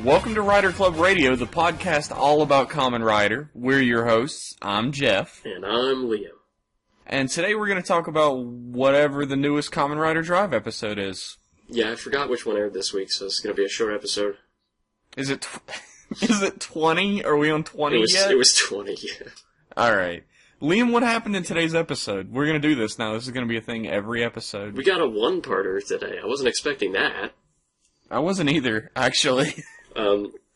Welcome to Rider Club Radio, the podcast all about Kamen Rider. We're your hosts. I'm Jeff. And I'm Liam. And today we're going to talk about whatever the newest Kamen Rider Drive episode is. Yeah, I forgot which one aired this week, so it's going to be a short episode. Is it 20? Are we on 20 yet? It was 20, yeah. Alright. Liam, what happened in today's episode? We're going to do this now. This is going to be a thing every episode. We got a one-parter today. I wasn't expecting that. I wasn't either, actually.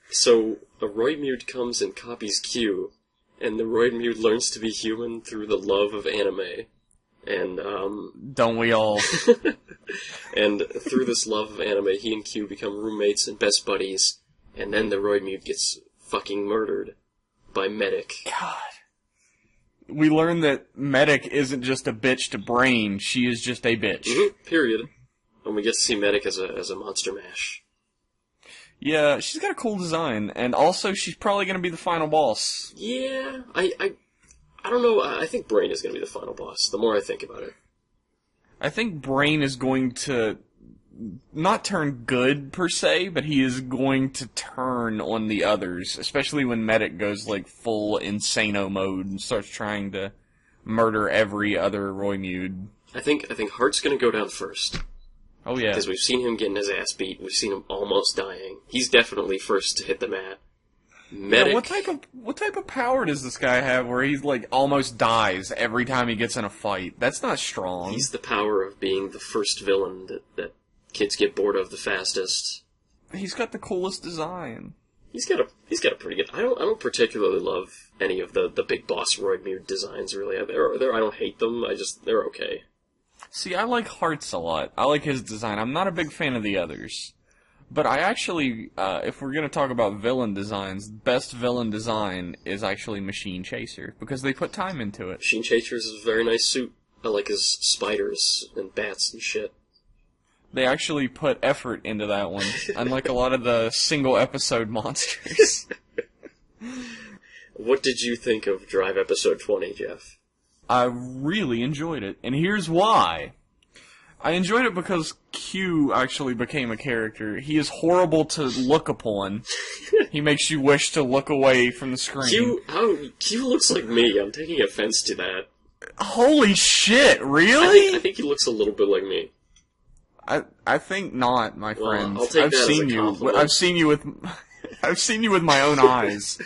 So a Roidmude comes and copies Q, and the Roidmude learns to be human through the love of anime. And, Don't we all? And through this love of anime, he and Q become roommates and best buddies, and then the Roidmude gets fucking murdered by Medic. God. We learn that Medic isn't just a bitch to Brain, she is just a bitch. Mm-hmm, period. And we get to see Medic as a monster mash. Yeah, she's got a cool design, and also she's probably going to be the final boss. Yeah, I don't know. I think Brain is going to be the final boss, the more I think about it. I think Brain is going to not turn good, per se, but he is going to turn on the others, especially when Medic goes, like, full Insano mode and starts trying to murder every other Roidmude. I think Heart's going to go down first. Oh, yeah. Because we've seen him getting his ass beat, we've seen him almost dying. He's definitely first to hit the mat. Medic... Yeah, what type of power does this guy have where he's, like, almost dies every time he gets in a fight? That's not strong. He's the power of being the first villain that kids get bored of the fastest. He's got the coolest design. He's got a pretty good... I don't particularly love any of the big boss Roidmude designs, really. I don't hate them, they're okay. See, I like Hearts a lot. I like his design. I'm not a big fan of the others. But I actually, if we're going to talk about villain designs, best villain design is actually Machine Chaser, because they put time into it. Machine Chaser is a very nice suit. I like his spiders and bats and shit. They actually put effort into that one, unlike a lot of the single-episode monsters. What did you think of Drive Episode 20, Jeff? I really enjoyed it, and here's why. I enjoyed it because Q actually became a character. He is horrible to look upon. He makes you wish to look away from the screen. Q looks like me. I'm taking offense to that. Holy shit, really? I think he looks a little bit like me. I think not, my friend. I'll take that as a compliment. I've seen you with my own eyes.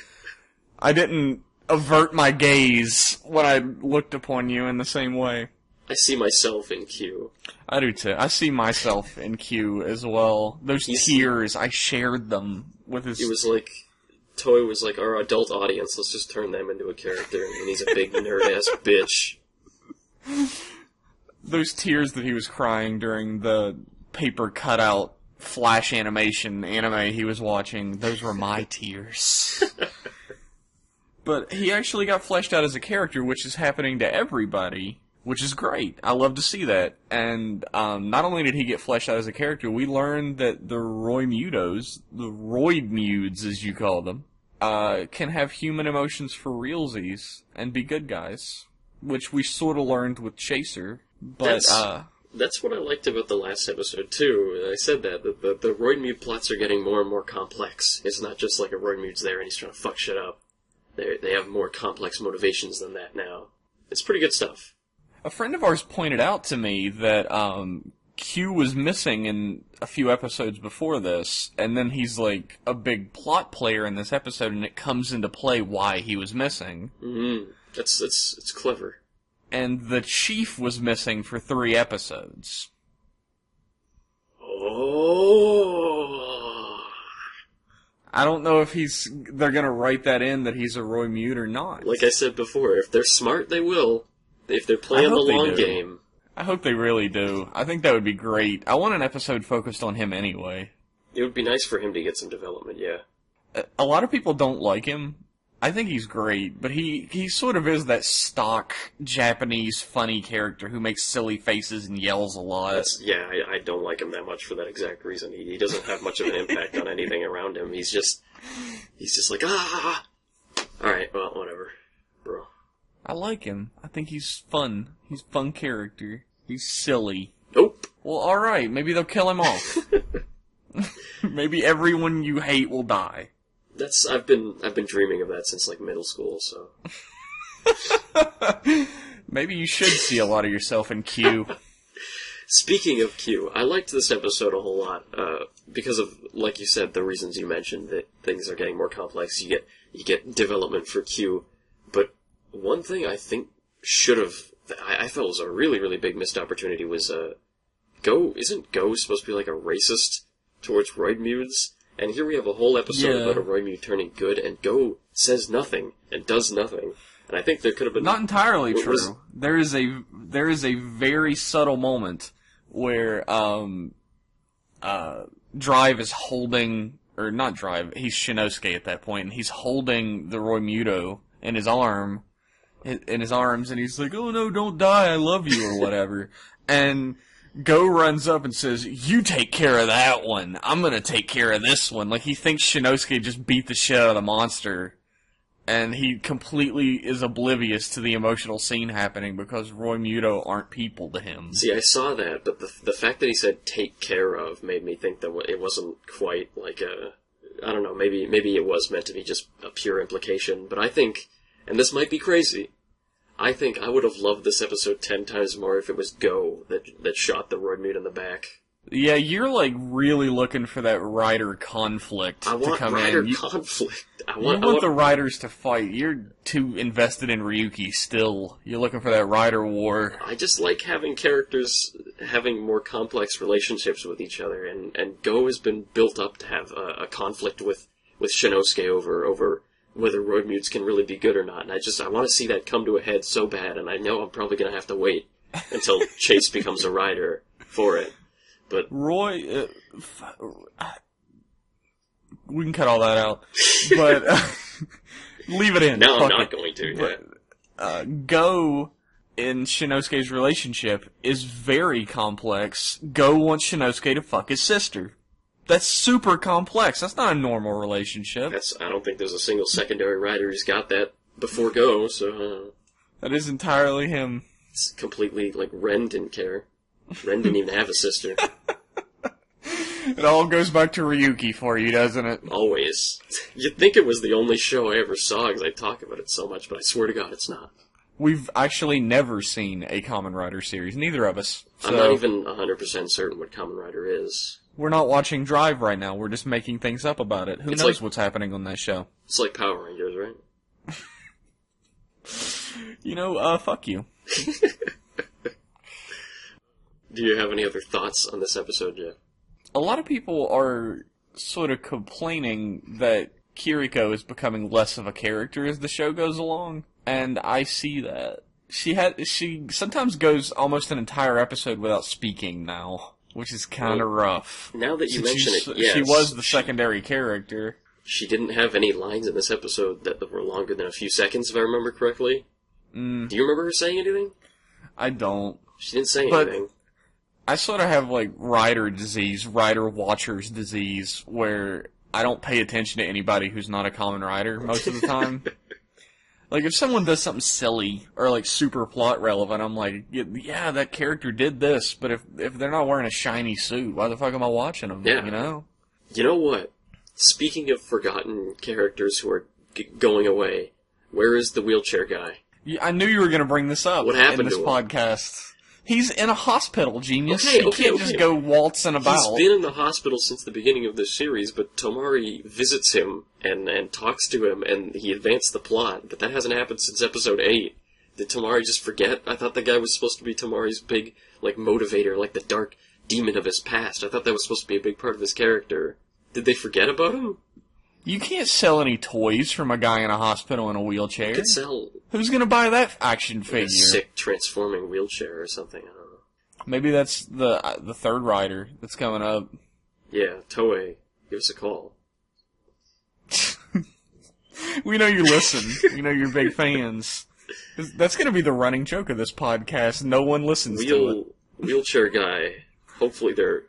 I didn't avert my gaze when I looked upon you in the same way. I see myself in Q. I do too. I see myself in Q as well. Those tears, I shared them with his... It was like, Toei was like, our adult audience, let's just turn them into a character, and he's a big nerd-ass bitch. Those tears that he was crying during the paper cutout flash animation anime he was watching, those were my tears. But he actually got fleshed out as a character, which is happening to everybody, which is great. I love to see that. And not only did he get fleshed out as a character, we learned that the Roidmudes, the Roidmudes as you call them, can have human emotions for realsies and be good guys, which we sort of learned with Chaser. But that's what I liked about the last episode, too. I said that the Roidmude plots are getting more and more complex. It's not just like a Roidmude's there and he's trying to fuck shit up. They have more complex motivations than that now. It's pretty good stuff. A friend of ours pointed out to me that Q was missing in a few episodes before this, and then he's like a big plot player in this episode, and it comes into play why he was missing. Mm-hmm. It's clever. And the Chief was missing for 3 episodes. Oh. I don't know if they're gonna write that in that he's a Roidmude or not. Like I said before, if they're smart, they will. If they're playing the long game. I hope they really do. I think that would be great. I want an episode focused on him anyway. It would be nice for him to get some development, yeah. A lot of people don't like him. I think he's great, but he sort of is that stock Japanese funny character who makes silly faces and yells a lot. I don't like him that much for that exact reason. He doesn't have much of an impact on anything around him. He's just like, ah! Alright, well, whatever, bro. I like him. I think he's fun. He's a fun character. He's silly. Nope. Well, alright, maybe they'll kill him off. Maybe everyone you hate will die. I've been dreaming of that since like middle school, so. Maybe you should see a lot of yourself in Q. Speaking of Q, I liked this episode a whole lot, because of, like you said, the reasons you mentioned, that things are getting more complex. You get development for Q, but one thing I think I felt was a really, really big missed opportunity was, isn't Go supposed to be like a racist towards Roidmudes? And here we have a whole episode about a Roidmude turning good, and Go says nothing, and does nothing. And I think there could have been... Not entirely true. There is a very subtle moment where, Drive is holding... Or not Drive, he's Shinosuke at that point, and he's holding the Roidmudo in his arms, and he's like, "Oh no, don't die, I love you," or whatever. And Go runs up and says, "You take care of that one, I'm gonna take care of this one." Like, he thinks Shinosuke just beat the shit out of the monster. And he completely is oblivious to the emotional scene happening because Roidmudo aren't people to him. See, I saw that, but the fact that he said "take care of" made me think that it wasn't quite like I don't know, maybe it was meant to be just a pure implication, but I think, and this might be crazy, I think I would have loved this episode 10 times more if it was Go that shot the Roidmude in the back. Yeah, you're like really looking for that rider conflict to come in. Rider conflict. I want the riders to fight. You're too invested in Ryuki still. You're looking for that rider war. I just like having characters having more complex relationships with each other, and Go has been built up to have a conflict with Shinosuke over whether Roidmudes can really be good or not. And I want to see that come to a head so bad, and I know I'm probably going to have to wait until Chase becomes a rider for it. But Roy, we can cut all that out, but leave it in. No, I'm not going to. But, Go in Shinosuke's relationship is very complex. Go wants Shinosuke to fuck his sister. That's super complex. That's not a normal relationship. I don't think there's a single secondary rider who's got that before Go, so... That is entirely him. It's completely, like, Ren didn't care. Ren didn't even have a sister. It all goes back to Ryuki for you, doesn't it? Always. You'd think it was the only show I ever saw because I talk about it so much, but I swear to God it's not. We've actually never seen a Kamen Rider series, neither of us. So I'm not even 100% certain what Kamen Rider is. We're not watching Drive right now, we're just making things up about it. Who knows what's happening on that show? It's like Power Rangers, right? Fuck you. Do you have any other thoughts on this episode, Jeff? A lot of people are sort of complaining that Kiriko is becoming less of a character as the show goes along, and I see that. She sometimes goes almost an entire episode without speaking now, which is kind of rough. Now that you mention it, yes. She was the secondary character. She didn't have any lines in this episode that were longer than a few seconds, if I remember correctly. Do you remember her saying anything? I don't. She didn't say anything. I sort of have, like, rider watcher's disease, where I don't pay attention to anybody who's not a Kamen Rider most of the time. Like, if someone does something silly, or, like, super plot relevant, I'm like, yeah, that character did this, but if they're not wearing a shiny suit, why the fuck am I watching them, yeah. You know? You know what? Speaking of forgotten characters who are going away, where is the wheelchair guy? Yeah, I knew you were going to bring this up what happened in this to him? Podcast. He's in a hospital, genius. Okay, he can't just go waltzing about. He's been in the hospital since the beginning of this series, but Tomari visits him and talks to him, and he advanced the plot. But that hasn't happened since episode 8. Did Tomari just forget? I thought the guy was supposed to be Tomari's big, like, motivator, like the dark demon of his past. I thought that was supposed to be a big part of his character. Did they forget about him? You can't sell any toys from a guy in a hospital in a wheelchair. You could sell... Who's gonna buy that action figure? A sick transforming wheelchair or something, I don't know. Maybe that's the third rider that's coming up. Yeah, Toei, give us a call. We know you listen. We know you're big fans. That's gonna be the running joke of this podcast. No one listens to it. Wheelchair guy. Hopefully they're...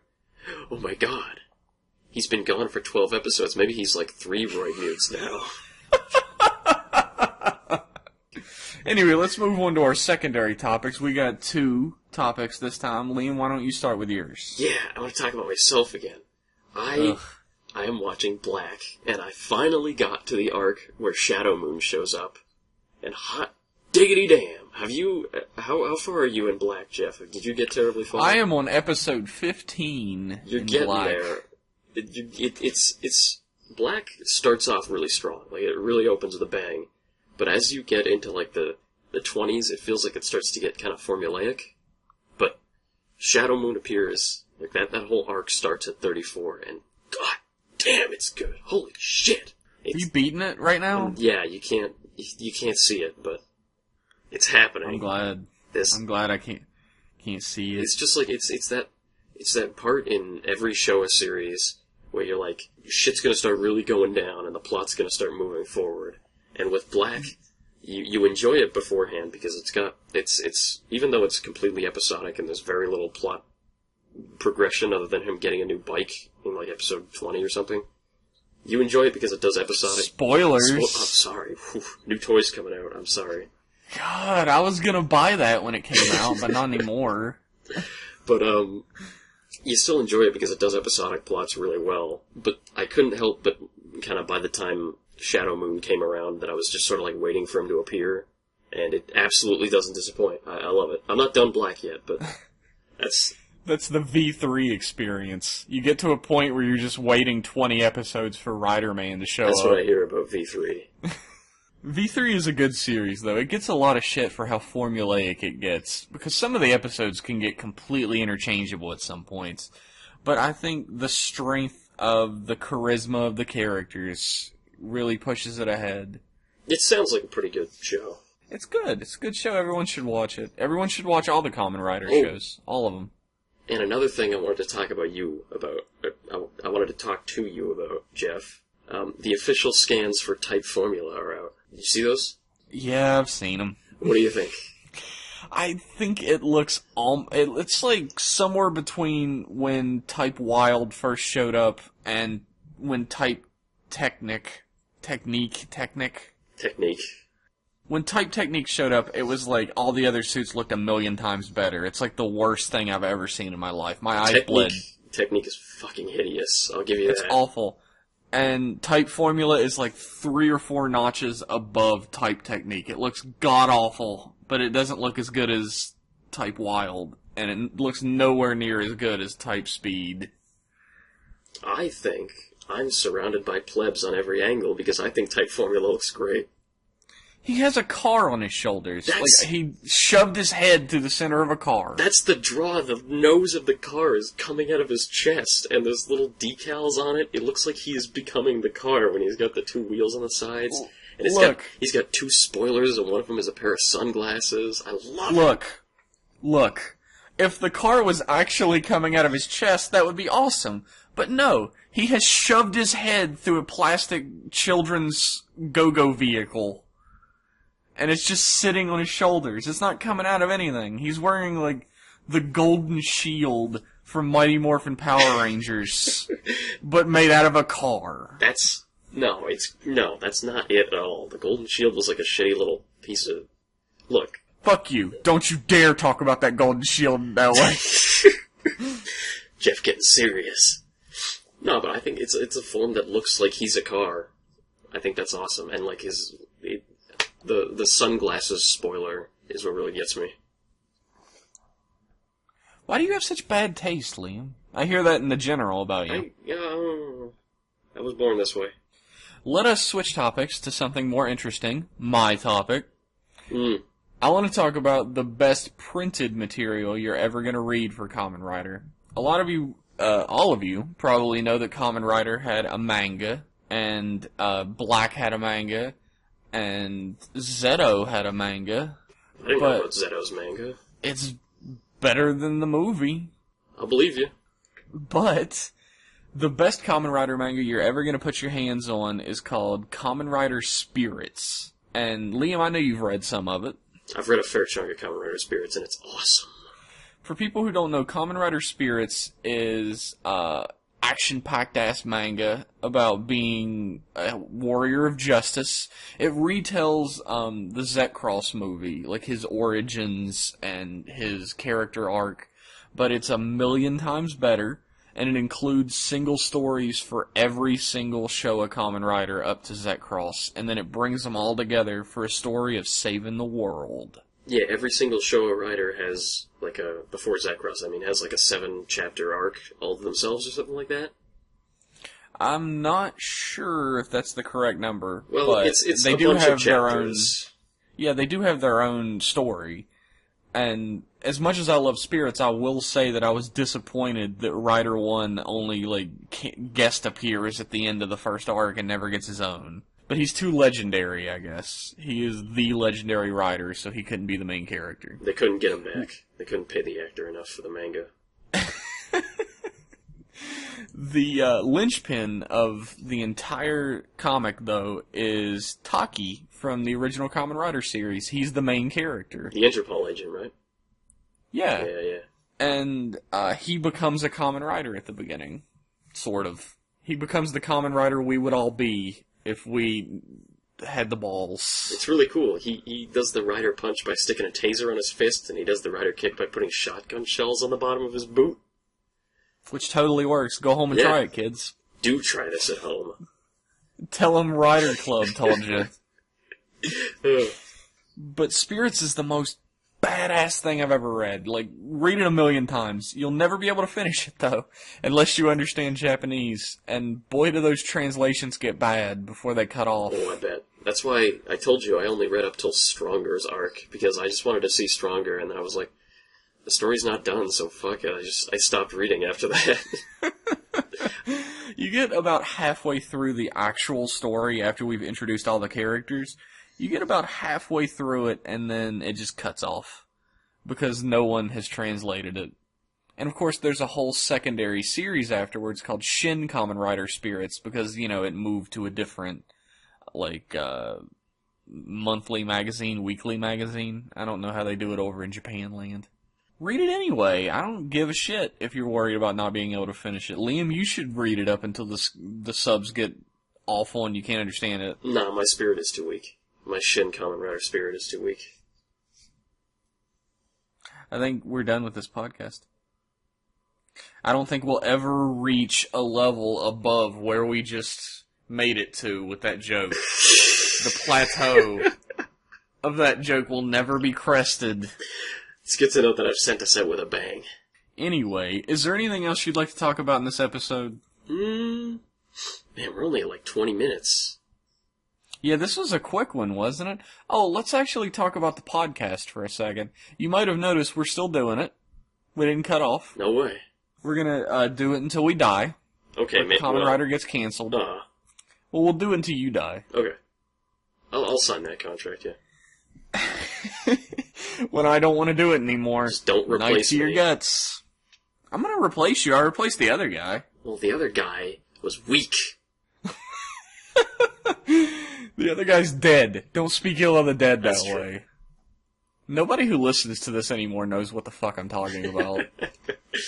Oh my god. He's been gone for 12 episodes. Maybe he's like 3 Roidmudes now. Anyway, let's move on to our secondary topics. We got 2 topics this time. Liam, why don't you start with yours? Yeah, I want to talk about myself again. I I am watching Black, and I finally got to the arc where Shadow Moon shows up. And hot diggity damn! Have you... How far are you in Black, Jeff? Did you get terribly far? I am on episode 15. You're getting Black. There. It's Black starts off really strong. Like, it really opens with a bang. But as you get into, like, the 20s, it feels like it starts to get kind of formulaic. But Shadow Moon appears, like, that whole arc starts at 34, and god damn, it's good. Holy shit. Are you beating it right now? Yeah, you can't see it, but it's happening. I'm glad I can't see it. It's just like, it's that part in every Showa series where you're like, shit's gonna start really going down and the plot's gonna start moving forward. And with Black, you enjoy it beforehand because it's even though it's completely episodic and there's very little plot progression other than him getting a new bike in like episode 20 or something. You enjoy it because it does episodic... Spoilers! I'm sorry. Whew. New toys coming out, I'm sorry. God, I was gonna buy that when it came out, but not anymore. But, you still enjoy it because it does episodic plots really well. But I couldn't help but kind of by the time Shadow Moon came around that I was just sort of like waiting for him to appear. And it absolutely doesn't disappoint. I love it. I'm not done Black yet, but That's the V3 experience. You get to a point where you're just waiting 20 episodes for Rider Man to show up. That's what I hear about V3. V3 is a good series, though. It gets a lot of shit for how formulaic it gets, because some of the episodes can get completely interchangeable at some points. But I think the strength of the charisma of the characters really pushes it ahead. It sounds like a pretty good show. It's good. It's a good show. Everyone should watch it. Everyone should watch all the Kamen Rider shows. All of them. And another thing I wanted to talk about I wanted to talk to you about, Jeff. The official scans for Type Formula are out. Did you see those? Yeah, I've seen them. What do you think? I think it looks it's like somewhere between when Type Wild first showed up and when Type Technique. When Type Technique showed up, it was like all the other suits looked a million times better. It's like the worst thing I've ever seen in my life. My eyes bled. Technique is fucking hideous. I'll give you that. It's awful. And Type Formula is like 3 or 4 notches above Type Technique. It looks god-awful, but it doesn't look as good as Type Wild. And it looks nowhere near as good as Type Speed. I think I'm surrounded by plebs on every angle because I think Type Formula looks great. He has a car on his shoulders. Like, he shoved his head through the center of a car. That's the draw. The nose of the car is coming out of his chest, and there's little decals on it. It looks like he is becoming the car when he's got the 2 wheels on the sides. And he's got 2 spoilers, and one of them is a pair of sunglasses. I love it. Look. If the car was actually coming out of his chest, that would be awesome. But no, he has shoved his head through a plastic children's go-go vehicle. And it's just sitting on his shoulders. It's not coming out of anything. He's wearing, like, the golden shield from Mighty Morphin Power Rangers, but made out of a car. That's not it at all. The golden shield was like a shitty little piece of... Look. Fuck you. Don't you dare talk about that golden shield that way. Jeff getting serious. No, but I think it's a form that looks like he's a car. I think that's awesome. And, like, the sunglasses spoiler is what really gets me. Why do you have such bad taste, Liam? I hear that in the general about you. I was born this way. Let us switch topics to something more interesting. My topic. I want to talk about the best printed material you're ever going to read for Kamen Rider. A lot of you, all of you, probably know that Kamen Rider had a manga, and Black had a manga, and Zeto had a manga. I didn't know about Zeto's manga. It's better than the movie. I'll believe you. But the best Kamen Rider manga you're ever going to put your hands on is called Kamen Rider Spirits. And Liam, I know you've read some of it. I've read a fair chunk of Kamen Rider Spirits, and it's awesome. For people who don't know, Kamen Rider Spirits is action-packed ass manga about being a warrior of justice. It retells the Zekross movie, like his origins and his character arc, but it's a million times better. and it includes single stories for every single Showa Kamen Rider up to Zet Cross, and then it brings them all together for a story of saving the world. Yeah, every single Showa Rider has, like before Zekros, has like a 7-chapter arc all to themselves or something like that. I'm not sure if that's the correct number. Well, but it's they a do bunch have of their own. chapters. Yeah, they do have their own story. And as much as I love Spirits, I will say that I was disappointed that Rider 1 only, guest appears at the end of the first arc and never gets his own. But he's too legendary, I guess. He is the legendary rider, so he couldn't be the main character. They couldn't get him back. They couldn't pay the actor enough for the manga. The linchpin of the entire comic, though, is Taki from the original Kamen Rider series. He's the main character. The Interpol agent, right? Yeah. Yeah. And he becomes a Kamen Rider at the beginning. Sort of. He becomes the Kamen Rider we would all be if we had the balls. It's really cool. He does the Rider punch by sticking a taser on his fist, and he does the Rider kick by putting shotgun shells on the bottom of his boot. Which totally works. Go home and try it, kids. Do try this at home. Tell them Rider Club told you. But Spirits is the most badass thing I've ever read. Read it 1,000,000 times. You'll never be able to finish it, though, unless you understand Japanese. And boy, do those translations get bad before they cut off. Oh, I bet. That's why I told you I only read up till Stronger's arc, because I just wanted to see Stronger, and then I was like, the story's not done, so fuck it. I stopped reading after that. You get about halfway through the actual story after we've introduced all the characters. You get about halfway through it, and then it just cuts off. Because no one has translated it. And of course, there's a whole secondary series afterwards called Shin Kamen Rider Spirits, because, it moved to a different, monthly magazine, weekly magazine. I don't know how they do it over in Japan land. Read it anyway. I don't give a shit if you're worried about not being able to finish it. Liam, you should read it up until the subs get awful and you can't understand it. Nah, my spirit is too weak. My Shin Kamen Rider spirit is too weak. I think we're done with this podcast. I don't think we'll ever reach a level above where we just made it to with that joke. The plateau of that joke will never be crested. It's good to know that I've sent us out with a bang. Anyway, is there anything else you'd like to talk about in this episode? Man, we're only at 20 minutes. Yeah, this was a quick one, wasn't it? Oh, let's actually talk about the podcast for a second. You might have noticed we're still doing it. We didn't cut off. No way. We're gonna do it until we die. Okay, man. Kamen Rider gets canceled. Well, we'll do it until you die. Okay. I'll sign that contract, yeah. When I don't want to do it anymore. Just don't replace me. Knife to your guts. I'm gonna replace you. I replaced the other guy. Well, the other guy was weak. The other guy's dead. Don't speak ill of the dead That's that true. way. Nobody who listens to this anymore knows what the fuck I'm talking about.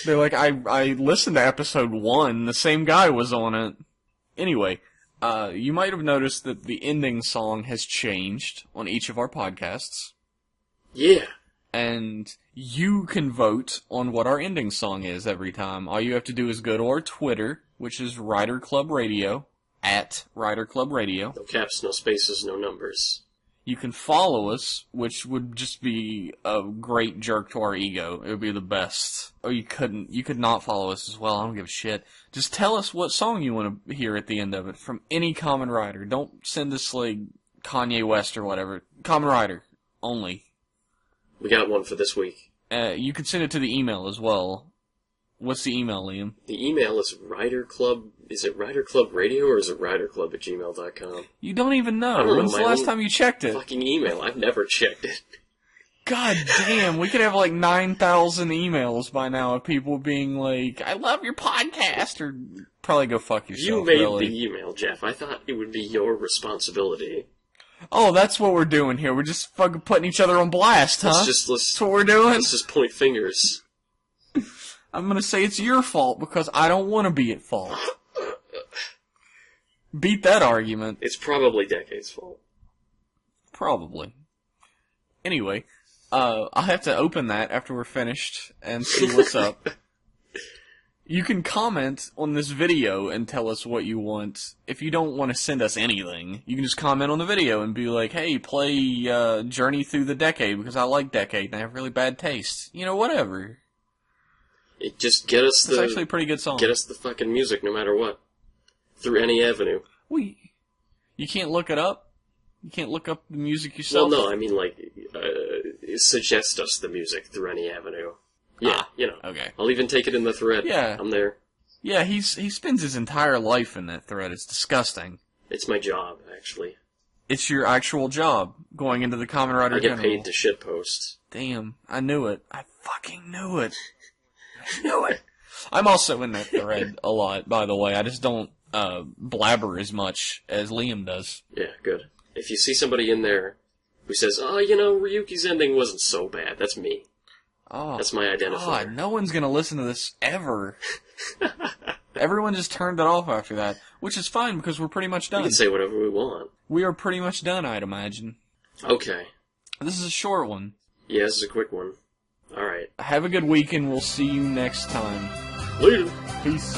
They're like, I listened to episode 1. The same guy was on it. Anyway, you might have noticed that the ending song has changed on each of our podcasts. Yeah. And you can vote on what our ending song is every time. All you have to do is go to our Twitter, which is Rider Club Radio, at Rider Club Radio. No caps, no spaces, no numbers. You can follow us, which would just be a great jerk to our ego. It would be the best. Or you could not follow us as well. I don't give a shit. Just tell us what song you want to hear at the end of it from any Kamen Rider. Don't send us Kanye West or whatever. Kamen Rider only. We got one for this week. You can send it to the email as well. What's the email, Liam? The email is Rider Club. Is it Rider Club Radio or is it riderclub@gmail.com? You don't even know. I don't know. When's the last time you checked it? Fucking email. I've never checked it. God damn, we could have 9,000 emails by now of people being like, I love your podcast, or probably go fuck yourself. You made really. the email, Jeff. I thought it would be your responsibility. Oh, that's what we're doing here. We're just fucking putting each other on blast, huh? That's what we're doing? Let's just point fingers. I'm gonna say it's your fault because I don't want to be at fault. Beat that argument. It's probably Decade's fault. Probably. Anyway, I'll have to open that after we're finished and see what's up. You can comment on this video and tell us what you want. If you don't want to send us anything, you can just comment on the video and be like, hey, play Journey Through the Decade because I like Decade and I have really bad taste. You know, whatever. Just get us It's actually a pretty good song. Get us the fucking music no matter what. Through any avenue. Well, you can't look it up? You can't look up the music yourself? Well, no, I mean, like, suggest us the music through any avenue. Yeah, you know. Okay. I'll even take it in the thread. Yeah. I'm there. Yeah, he spends his entire life in that thread. It's disgusting. It's my job, actually. It's your actual job, going into the Kamen Rider I get General. paid to shitpost. Damn, I knew it. I fucking knew it. I knew it. I'm also in that thread a lot, by the way. I just don't blabber as much as Liam does. Yeah, good. If you see somebody in there who says, oh, you know, Ryuki's ending wasn't so bad, that's me. Oh, that's my identifier. God, no one's gonna listen to this ever. Everyone just turned it off after that, which is fine because we're pretty much done. We can say whatever we want. We are pretty much done, I'd imagine. Okay. This is a short one. Yeah, this is a quick one. Alright. Have a good week and we'll see you next time. Later. Peace.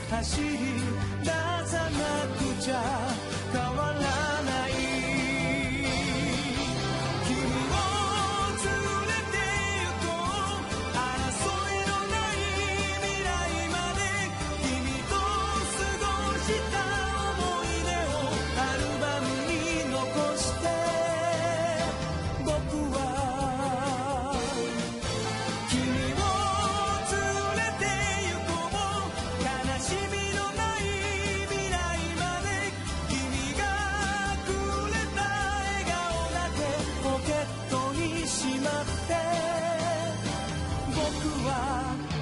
走り出さなくちゃ変わらない君を連れて行こう争いのない未来まで君と過ごした思い出をアルバムに残して僕は君を連れて行こう悲しみ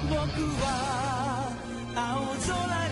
僕は青空